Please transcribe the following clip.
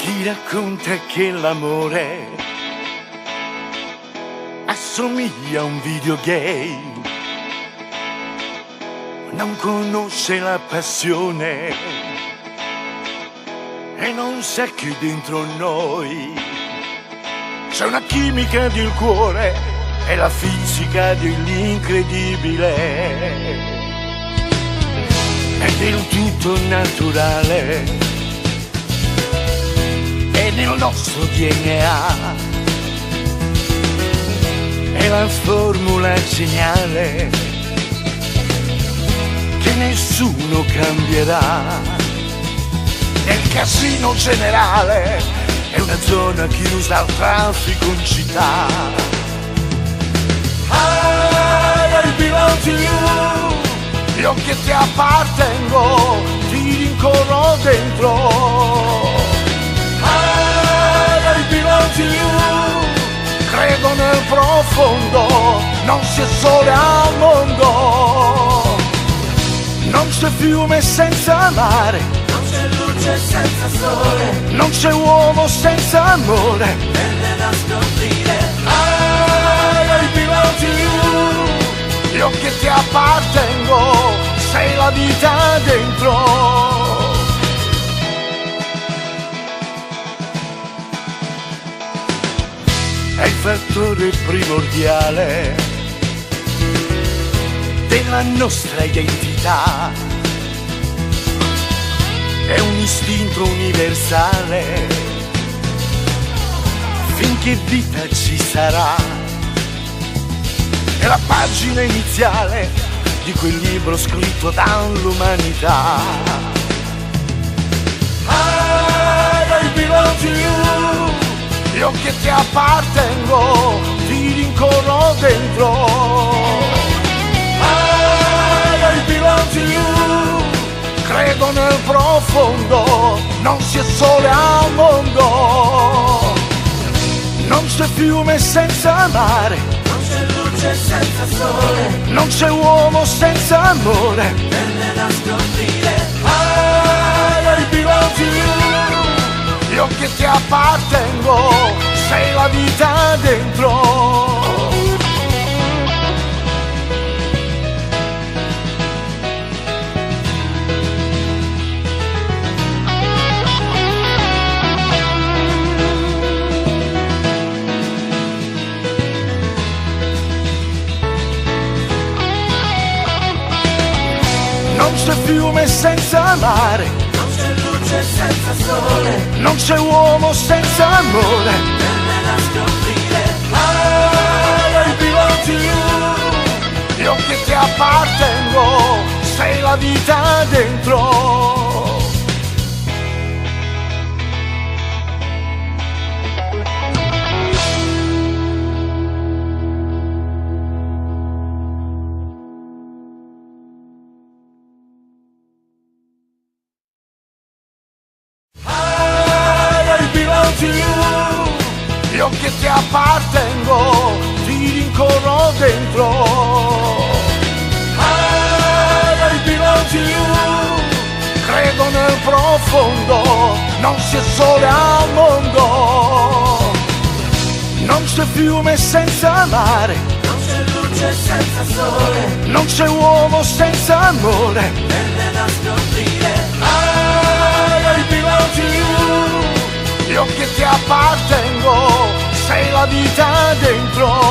Chi racconta che l'amore assomiglia a un videogame non conosce la passione e non sa che dentro noi c'è una chimica del cuore e la fisica dell'incredibile è del tutto naturale. È nel nostro DNA, è la formula geniale che nessuno cambierà. Nel casino generale è una zona chiusa al traffico in città. I belong to you, io che ti appartengo, ti rincorro dentro. I belong to you, credo nel profondo, non c'è sole al mondo, non c'è fiume senza mare, non c'è luce senza sole, non c'è uomo senza amore. belle da scoprire. I belong to you, io che ti appartengo, sei la vita dentro. È il fattore primordiale della nostra identità, è un istinto universale, finché vita ci sarà, è la pagina iniziale di quel libro scritto dall'umanità. I belong to you, io che ti appartengo, ti rincorro dentro. I belong to you, credo nel profondo, non c'è sole al mondo, non c'è fiume senza mare, Non c'è luce senza sole, non c'è uomo senza amore. belle da scoprire. I belong to you, io che ti appartengo, sei la vita dentro. Non c'è fiume senza mare, Non c'è luce senza sole, non c'è uomo senza amore. belle da scoprire. I belong to you, io che ti appartengo, sei la vita dentro. I belong to you, io che ti appartengo, ti rincorro dentro. I belong to you, credo nel profondo, non c'è sole al mondo, non c'è fiume senza mare, Non c'è luce senza sole, non c'è uomo senza amore. belle da scoprire. I belong to you, io che ti appartengo, sei la vita dentro.